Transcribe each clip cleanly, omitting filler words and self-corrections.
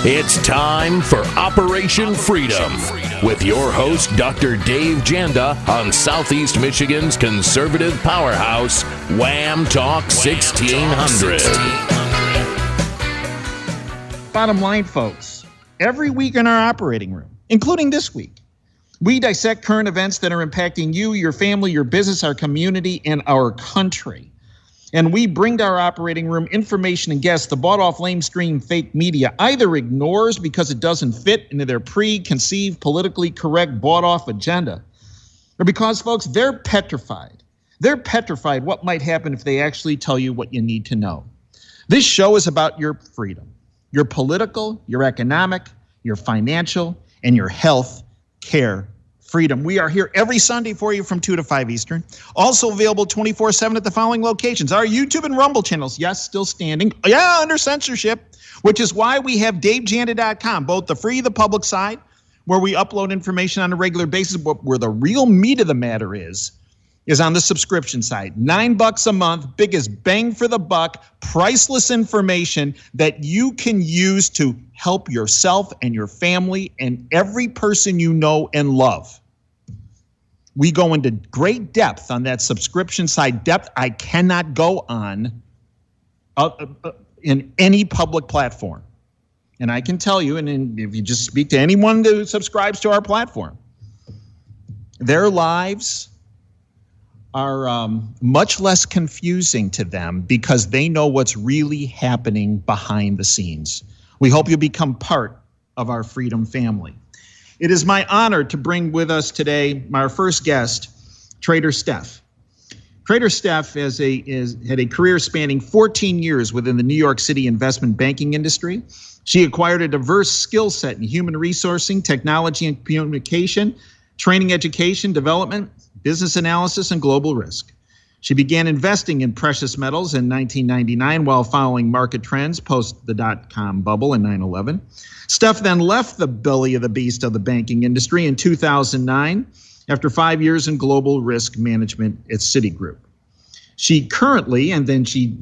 It's time for Operation Freedom with your host, Dr. Dave Janda, on Southeast Michigan's conservative powerhouse, WAAM Talk 1600. Bottom line, folks, every week in our operating room, including this week, we dissect current events that are impacting you, your family, your business, our community, and our country. And we bring to our operating room information and guests the bought-off lamestream fake media either ignores because it doesn't fit into their preconceived, politically correct, bought-off agenda, or because, folks, they're petrified. They're petrified what might happen if they actually tell you what you need to know. This show is about your freedom, your political, your economic, your financial, and your health care freedom. We are here every Sunday for you from 2 to 5 Eastern. Also available 24/7 at the following locations. Our YouTube and Rumble channels, yes, still standing. Yeah, under censorship, which is why we have DaveJanda.com, both the free, the public side, where we upload information on a regular basis, but where the real meat of the matter is on the subscription side. $9 a month, biggest bang for the buck, priceless information that you can use to help yourself and your family and every person you know and love. We go into great depth on that subscription side, depth I cannot go on in any public platform. And I can tell you, and if you just speak to anyone who subscribes to our platform, their lives are much less confusing to them because they know what's really happening behind the scenes. We hope you become part of our freedom family. It is my honor to bring with us today our first guest, TraderStef. TraderStef had a career spanning 14 years within the New York City investment banking industry. She acquired a diverse skill set in human resourcing, technology and communication, training, education, development, business analysis, and global risk. She began investing in precious metals in 1999 while following market trends post the dot-com bubble in 9/11. Steph then left the belly of the beast of the banking industry in 2009 after 5 years in global risk management at Citigroup. She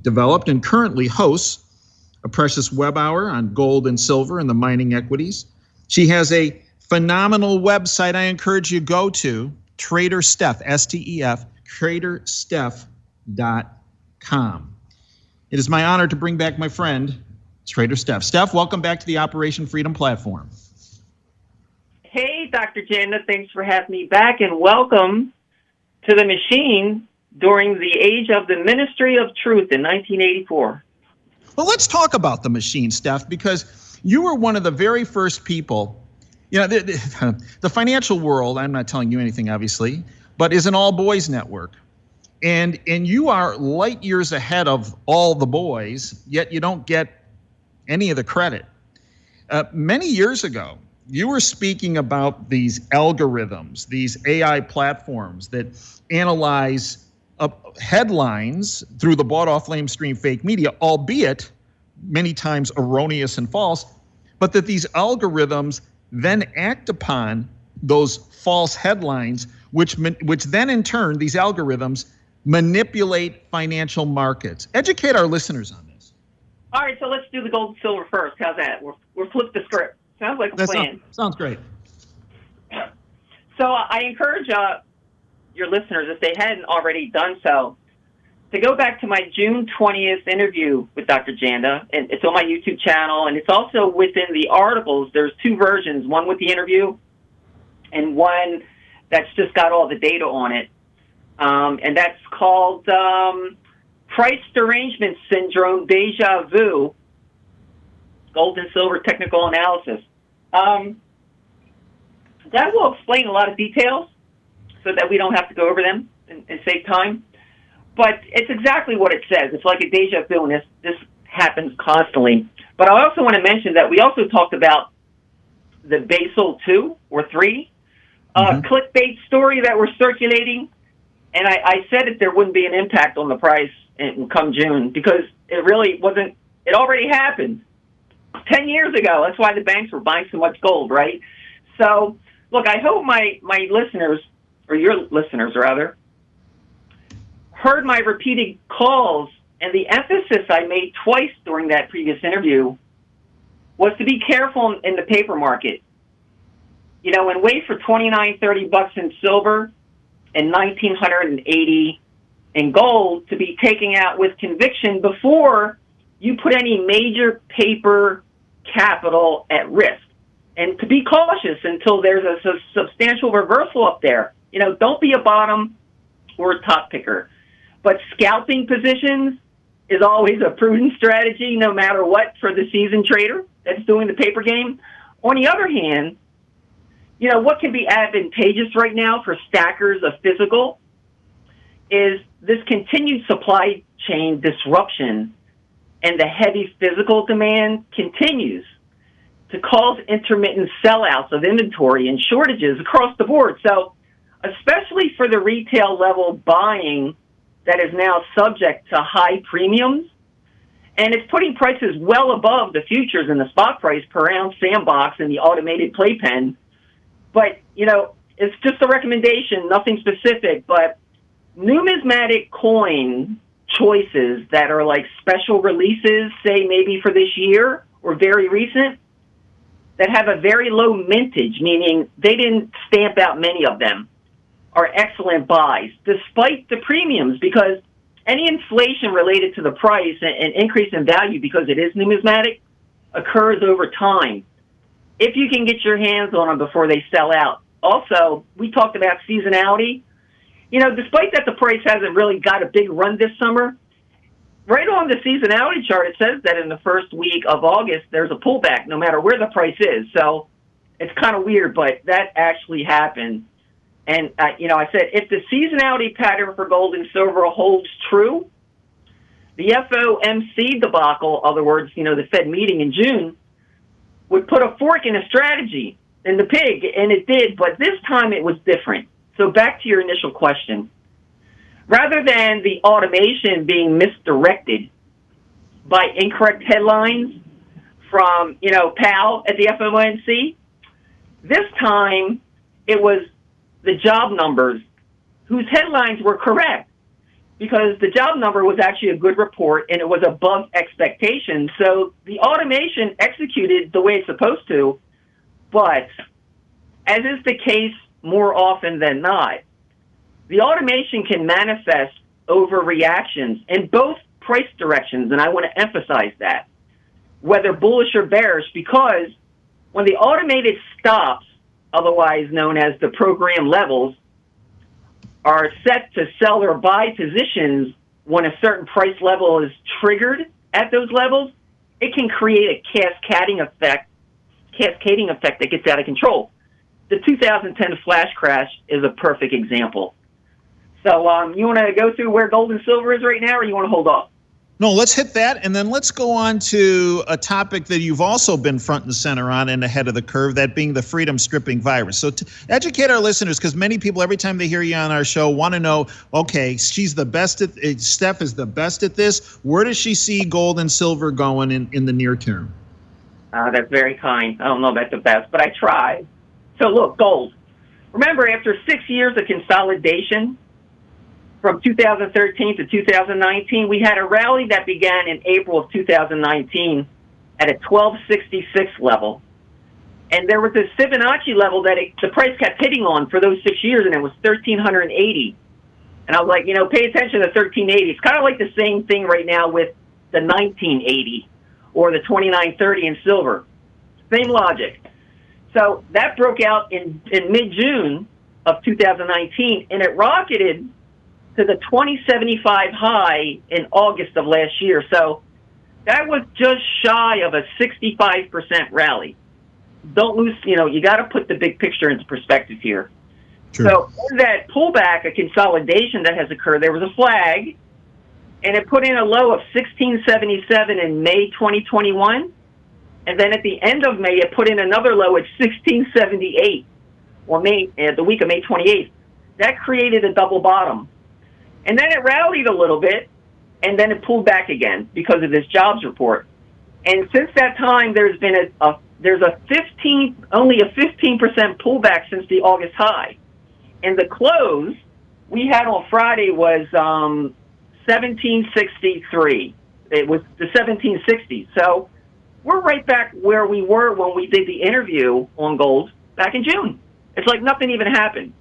developed and currently hosts a precious web hour on gold and silver and the mining equities. She has a phenomenal website I encourage you to go to, TraderStef, S-T-E-F, TraderStef.com. It is my honor to bring back my friend, TraderStef. Steph, welcome back to the Operation Freedom platform. Hey, Dr. Janda, thanks for having me back, and welcome to the machine during the age of the Ministry of Truth in 1984. Well, let's talk about the machine, Steph, because you were one of the very first people. You know, the financial world, I'm not telling you anything, obviously, but is an all-boys network. And you are light years ahead of all the boys, yet you don't get any of the credit. Many years ago, you were speaking about these algorithms, these AI platforms that analyze headlines through the bought-off lamestream fake media, albeit many times erroneous and false, but that these algorithms then act upon those false headlines, which then in turn, these algorithms manipulate financial markets. Educate our listeners on this. All right, so let's do the gold and silver first. How's that? We'll flip the script. Sounds like a plan. Sounds great. So I encourage your listeners, if they hadn't already done so, to go back to my June 20th interview with Dr. Janda, and it's on my YouTube channel, and it's also within the articles. There's two versions, one with the interview and one that's just got all the data on it. And that's called Price Derangement Syndrome Deja Vu, Gold and Silver Technical Analysis. That will explain a lot of details so that we don't have to go over them and save time. But it's exactly what it says. It's like a deja vu, and this happens constantly. But I also want to mention that we also talked about the Basel 2 or 3 clickbait story that we're circulating. And I said that there wouldn't be an impact on the price come June because it really wasn't. It already happened 10 years ago. That's why the banks were buying so much gold, right? So, look, I hope my listeners, or your listeners rather, heard my repeated calls and the emphasis I made twice during that previous interview was to be careful in the paper market. You know, and wait for $29-30 in silver and 1980 in gold to be taken out with conviction before you put any major paper capital at risk. And to be cautious until there's a substantial reversal up there. You know, don't be a bottom or a top picker. But scalping positions is always a prudent strategy, no matter what, for the seasoned trader that's doing the paper game. On the other hand, you know, what can be advantageous right now for stackers of physical is this continued supply chain disruption, and the heavy physical demand continues to cause intermittent sellouts of inventory and shortages across the board. So especially for the retail level buying that is now subject to high premiums, and it's putting prices well above the futures and the spot price per ounce sandbox and the automated playpen. But, you know, it's just a recommendation, nothing specific, but numismatic coin choices that are like special releases, say maybe for this year or very recent, that have a very low mintage, meaning they didn't stamp out many of them, are excellent buys, despite the premiums, because any inflation related to the price and increase in value, because it is numismatic, occurs over time, if you can get your hands on them before they sell out. Also, we talked about seasonality. You know, despite that the price hasn't really got a big run this summer, right on the seasonality chart, it says that in the first week of August, there's a pullback, no matter where the price is. So it's kind of weird, but that actually happened. And, you know, I said, if the seasonality pattern for gold and silver holds true, the FOMC debacle, in other words, you know, the Fed meeting in June, would put a fork in a strategy in the pig, and it did, but this time it was different. So back to your initial question. Rather than the automation being misdirected by incorrect headlines from, you know, Powell at the FOMC, this time it was the job numbers whose headlines were correct, because the job number was actually a good report and it was above expectations. So the automation executed the way it's supposed to, but as is the case more often than not, the automation can manifest overreactions in both price directions, and I want to emphasize that, whether bullish or bearish, because when the automated stops, otherwise known as the program levels, are set to sell or buy positions when a certain price level is triggered at those levels, it can create a cascading effect that gets out of control. The 2010 flash crash is a perfect example. So you want to go through where gold and silver is right now, or you want to hold off? No, let's hit that, and then let's go on to a topic that you've also been front and center on and ahead of the curve, that being the freedom stripping virus. So to educate our listeners, because many people, every time they hear you on our show, want to know, okay, she's the best at, Steph is the best at this. Where does she see gold and silver going in the near term? That's very kind. I don't know about the best, but I tried. So look, gold. Remember, after 6 years of consolidation, from 2013 to 2019, we had a rally that began in April of 2019 at a 1266 level. And there was this Fibonacci level that the price kept hitting on for those 6 years, and it was 1,380. And I was like, you know, pay attention to 1,380. It's kind of like the same thing right now with the 1980 or the 2930 in silver. Same logic. So that broke out in mid-June of 2019, and it rocketed to the 2075 high in August of last year. So that was just shy of a 65% rally. Don't lose, you know, you got to put the big picture into perspective here. True. So in that pullback, a consolidation that has occurred, there was a flag, and it put in a low of 1677 in May 2021. And then at the end of May, it put in another low at 1678, or the week of May 28th. That created a double bottom. And then it rallied a little bit, and then it pulled back again because of this jobs report. And since that time, there's been only a 15% pullback since the August high. And the close we had on Friday was 1763. It was the 1760s. So we're right back where we were when we did the interview on gold back in June. It's like nothing even happened.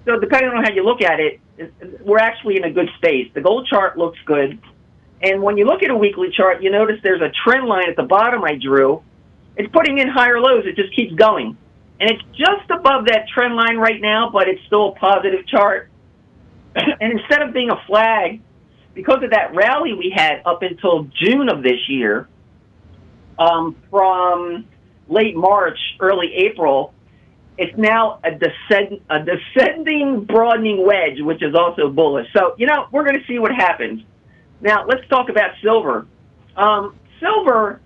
So depending on how you look at it, we're actually in a good space. The gold chart looks good. And when you look at a weekly chart, you notice there's a trend line at the bottom I drew. It's putting in higher lows. It just keeps going. And it's just above that trend line right now, but it's still a positive chart. And instead of being a flag, because of that rally we had up until June of this year, from late March, early April, it's now a descending, broadening wedge, which is also bullish. So, we're going to see what happens. Now, let's talk about silver. Silver,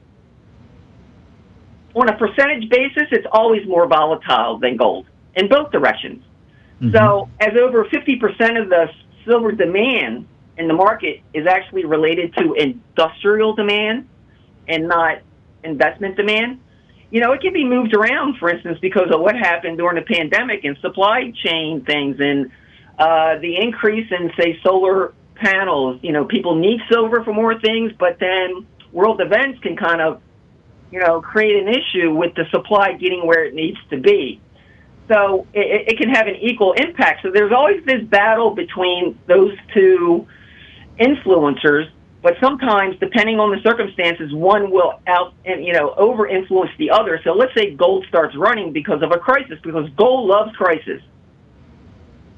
on a percentage basis, it's always more volatile than gold in both directions. Mm-hmm. So, as over 50% of the silver demand in the market is actually related to industrial demand and not investment demand, it can be moved around, for instance, because of what happened during the pandemic and supply chain things and the increase in, say, solar panels. People need silver for more things, but then world events can kind of, create an issue with the supply getting where it needs to be. So it can have an equal impact. So there's always this battle between those two influencers, but sometimes, depending on the circumstances, one will over-influence the other. So let's say gold starts running because of a crisis, because gold loves crisis.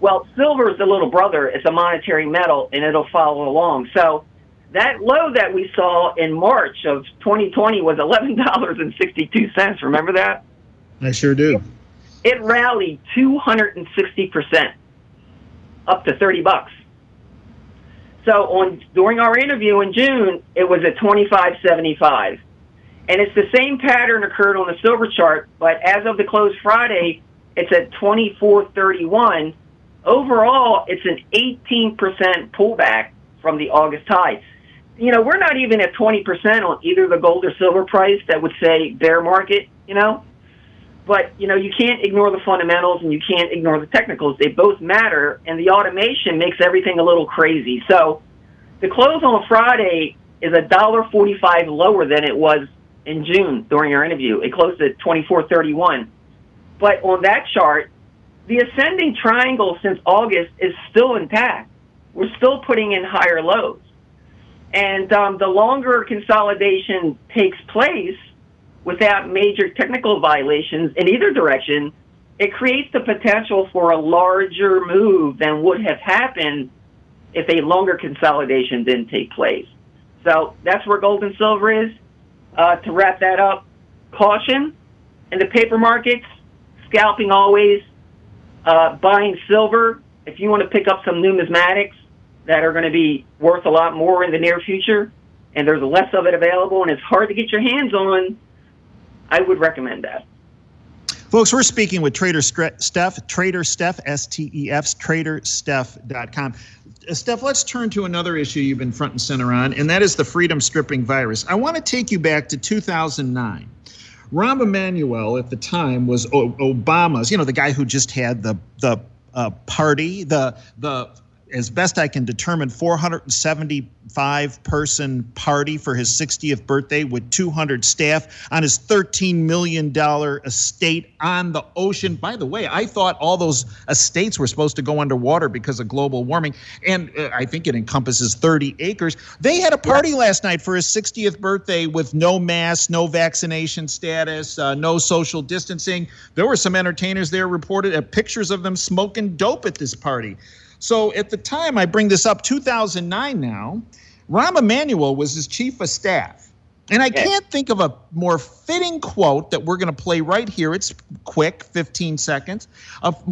Well, silver is the little brother. It's a monetary metal, and it'll follow along. So that low that we saw in March of 2020 was $11.62. Remember that? I sure do. It rallied 260%, up to $30. So during our interview in June, it was at $25.75. And it's the same pattern occurred on the silver chart, but as of the close Friday, it's at $24.31. Overall, it's an 18% pullback from the August high. We're not even at 20% on either the gold or silver price that would say bear market, But, you can't ignore the fundamentals and you can't ignore the technicals. They both matter, and the automation makes everything a little crazy. So the close on Friday is $1.45 lower than it was in June during our interview. It closed at $24.31. But on that chart, the ascending triangle since August is still intact. We're still putting in higher lows. And the longer consolidation takes place, without major technical violations in either direction, it creates the potential for a larger move than would have happened if a longer consolidation didn't take place. So that's where gold and silver is. To wrap that up, caution in the paper markets, scalping always, buying silver. If you want to pick up some numismatics that are going to be worth a lot more in the near future, and there's less of it available and it's hard to get your hands on, I would recommend that. Folks, we're speaking with TraderStef, STEF, TraderStef.com. Steph, let's turn to another issue you've been front and center on, and that is the freedom stripping virus. I want to take you back to 2009. Rahm Emanuel at the time was Obama's, the guy who just had the party, the as best I can determine, 475-person party for his 60th birthday with 200 staff on his $13 million estate on the ocean. By the way, I thought all those estates were supposed to go underwater because of global warming, and I think it encompasses 30 acres. They had a party last night for his 60th birthday with no mask, no vaccination status, no social distancing. There were some entertainers there reported pictures of them smoking dope at this party. So at the time I bring this up, 2009 now, Rahm Emanuel was his chief of staff. And I can't think of a more fitting quote that we're going to play right here. It's quick, 15 seconds.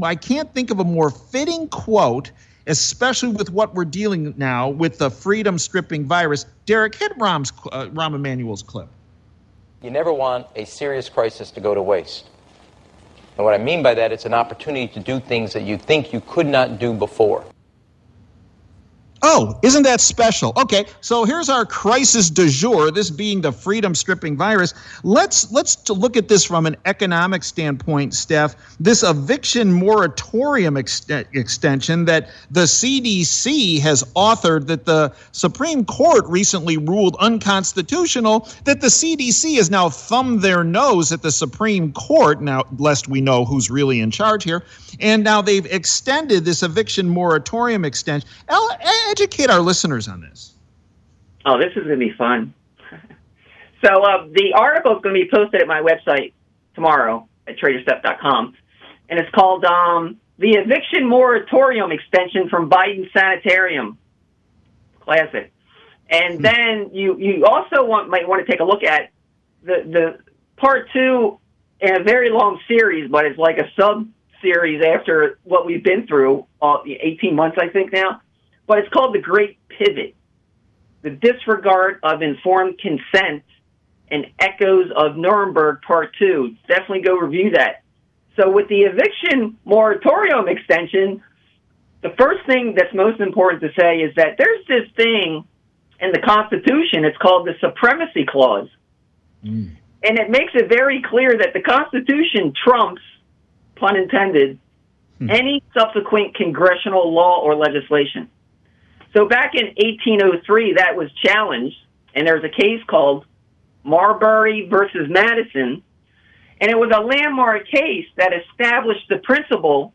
I can't think of a more fitting quote, especially with what we're dealing now with the freedom stripping virus. Derek, hit Rahm Emanuel's clip. You never want a serious crisis to go to waste. And what I mean by that, it's an opportunity to do things that you think you could not do before. Oh, isn't that special? Okay, so here's our crisis du jour, this being the freedom-stripping virus. Let's look at this from an economic standpoint, Steph. This eviction moratorium extension that the CDC has authored, that the Supreme Court recently ruled unconstitutional, that the CDC has now thumbed their nose at the Supreme Court, now, lest we know who's really in charge here, and now they've extended this eviction moratorium extension. Educate our listeners on this. Oh, this is going to be fun. So the article is going to be posted at my website tomorrow at TraderStef.com, and it's called The Eviction Moratorium Extension from Biden Sanitarium. Classic. And then you also might want to take a look at the part two in a very long series, but it's like a sub-series after what we've been through, 18 months, I think, now. But it's called The Great Pivot, the disregard of informed consent and echoes of Nuremberg Part 2. Definitely go review that. So with the eviction moratorium extension, the first thing that's most important to say is that there's this thing in the Constitution, it's called the Supremacy Clause. And it makes it very clear that the Constitution trumps, pun intended, any subsequent congressional law or legislation. So back in 1803, that was challenged, and there's a case called Marbury versus Madison, and it was a landmark case that established the principle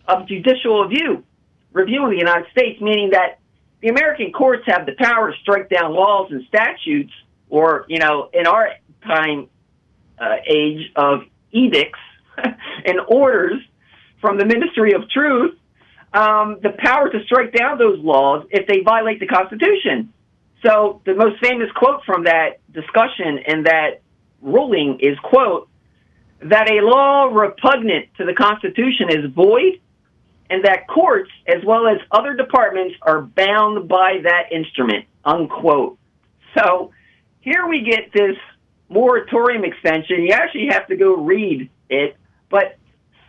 of judicial review in the United States, meaning that the American courts have the power to strike down laws and statutes, or, in our time, age of edicts and orders from the Ministry of Truth, the power to strike down those laws if they violate the Constitution. So the most famous quote from that discussion and that ruling is, quote, that a law repugnant to the Constitution is void and that courts, as well as other departments, are bound by that instrument, unquote. So here we get this moratorium extension. You actually have to go read it, but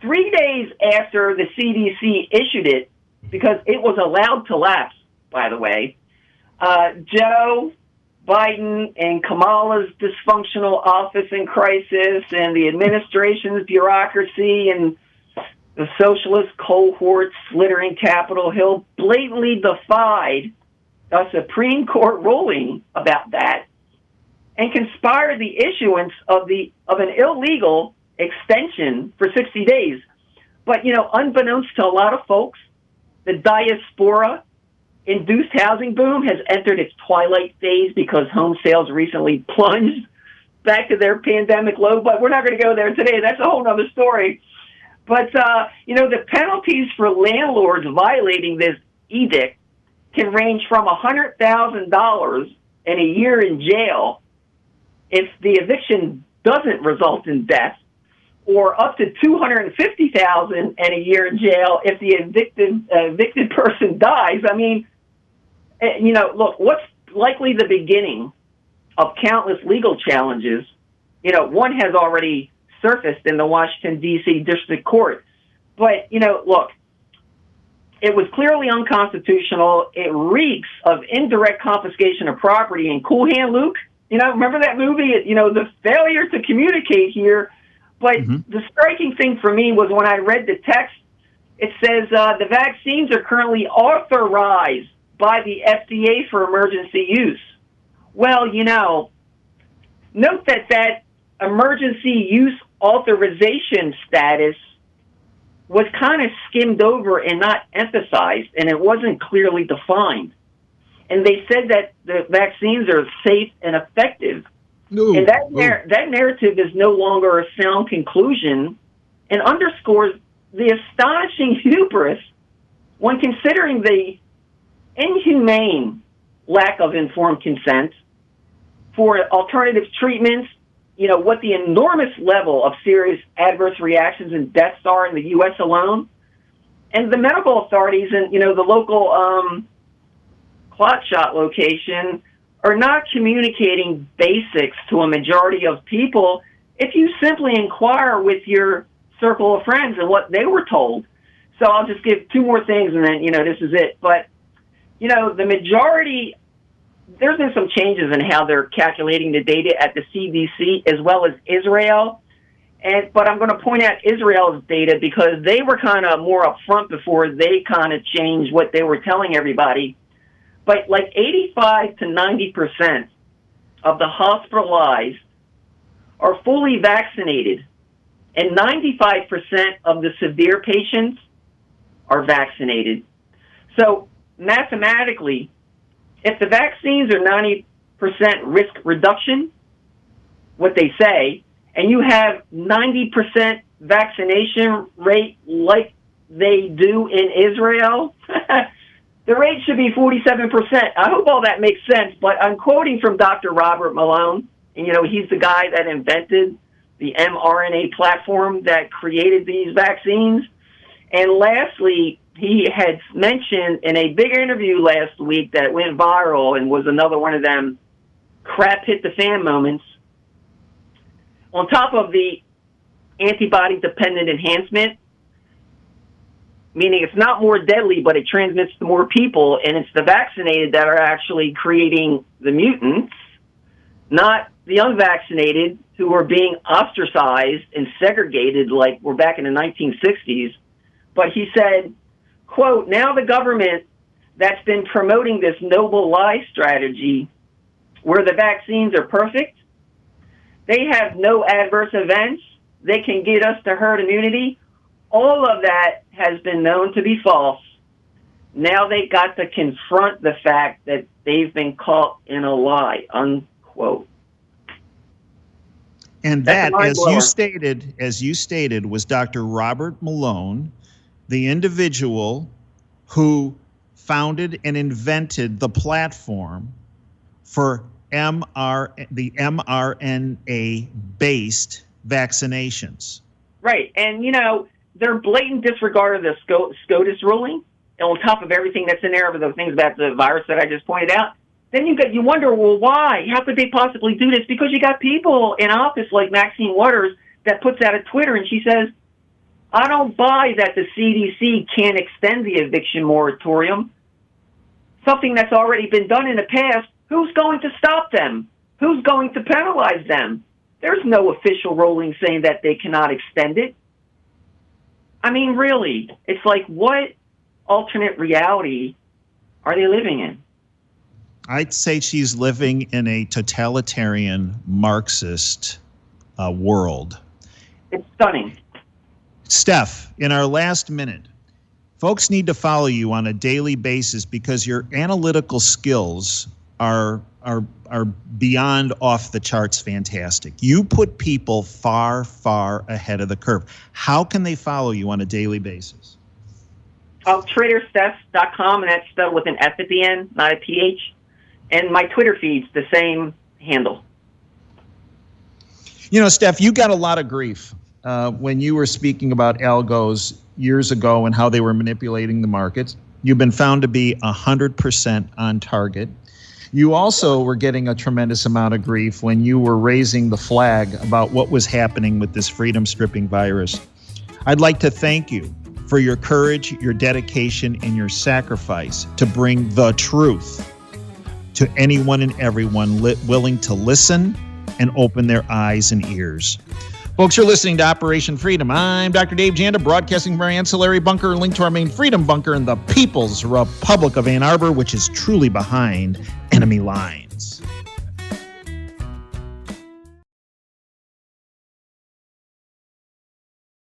3 days after the CDC issued it, because it was allowed to lapse, by the way, Joe Biden and Kamala's dysfunctional office in crisis and the administration's bureaucracy and the socialist cohorts littering Capitol Hill blatantly defied a Supreme Court ruling about that and conspired the issuance of an illegal extension for 60 days. But, unbeknownst to a lot of folks, the diaspora-induced housing boom has entered its twilight phase because home sales recently plunged back to their pandemic low. But we're not going to go there today. That's a whole other story. But, the penalties for landlords violating this edict can range from $100,000 and a year in jail if the eviction doesn't result in death, or up to $250,000 and a year in jail if the evicted person dies. I mean, look, what's likely the beginning of countless legal challenges? One has already surfaced in the Washington, D.C. District Court. But, look, it was clearly unconstitutional. It reeks of indirect confiscation of property. And Cool Hand Luke, remember that movie? The failure to communicate here. But the striking thing for me was when I read the text, it says the vaccines are currently authorized by the FDA for emergency use. Well, note that emergency use authorization status was kind of skimmed over and not emphasized, and it wasn't clearly defined. And they said that the vaccines are safe and effective. No. And that narrative is no longer a sound conclusion and underscores the astonishing hubris when considering the inhumane lack of informed consent for alternative treatments, what the enormous level of serious adverse reactions and deaths are in the U.S. alone, and the medical authorities and, the local clot shot location are not communicating basics to a majority of people if you simply inquire with your circle of friends and what they were told. So I'll just give two more things and then, this is it. But the majority, there's been some changes in how they're calculating the data at the CDC as well as Israel. But I'm going to point out Israel's data because they were kind of more upfront before they kind of changed what they were telling everybody. But like 85 to 90% of the hospitalized are fully vaccinated, and 95% of the severe patients are vaccinated. So mathematically, if the vaccines are 90% risk reduction, what they say, and you have 90% vaccination rate like they do in Israel, the rate should be 47%. I hope all that makes sense, but I'm quoting from Dr. Robert Malone, and he's the guy that invented the mRNA platform that created these vaccines. And lastly, he had mentioned in a big interview last week that went viral and was another one of them crap hit the fan moments. On top of the antibody-dependent enhancement, meaning it's not more deadly, but it transmits to more people, and it's the vaccinated that are actually creating the mutants, not the unvaccinated who are being ostracized and segregated like we're back in the 1960s. But he said, quote, now the government that's been promoting this noble lie strategy where the vaccines are perfect, they have no adverse events, they can get us to herd immunity, all of that has been known to be false. Now they got to confront the fact that they've been caught in a lie, unquote. And that, as you stated, was Dr. Robert Malone, the individual who founded and invented the platform for the mRNA-based vaccinations. Right, and their blatant disregard of the SCOTUS ruling, and on top of everything that's in there, of the things about the virus that I just pointed out, then you wonder, well, why? How could they possibly do this? Because you got people in office like Maxine Waters that puts out a Twitter and she says, I don't buy that the CDC can't extend the eviction moratorium, something that's already been done in the past. Who's going to stop them? Who's going to penalize them? There's no official ruling saying that they cannot extend it. I mean, really, it's like, what alternate reality are they living in? I'd say she's living in a totalitarian Marxist world. It's stunning. Steph, in our last minute, folks need to follow you on a daily basis because your analytical skills are beyond off the charts fantastic. You put people far, far ahead of the curve. How can they follow you on a daily basis? TraderStef.com, and that's spelled with an F at the end, not a PH. And my Twitter feed's the same handle. Steph, you got a lot of grief when you were speaking about Algos years ago and how they were manipulating the markets. You've been found to be 100% on target. You also were getting a tremendous amount of grief when you were raising the flag about what was happening with this freedom-stripping virus. I'd like to thank you for your courage, your dedication, and your sacrifice to bring the truth to anyone and everyone willing to listen and open their eyes and ears. Folks, you're listening to Operation Freedom. I'm Dr. Dave Janda, broadcasting from our ancillary bunker, linked to our main freedom bunker in the People's Republic of Ann Arbor, which is truly behind enemy lines.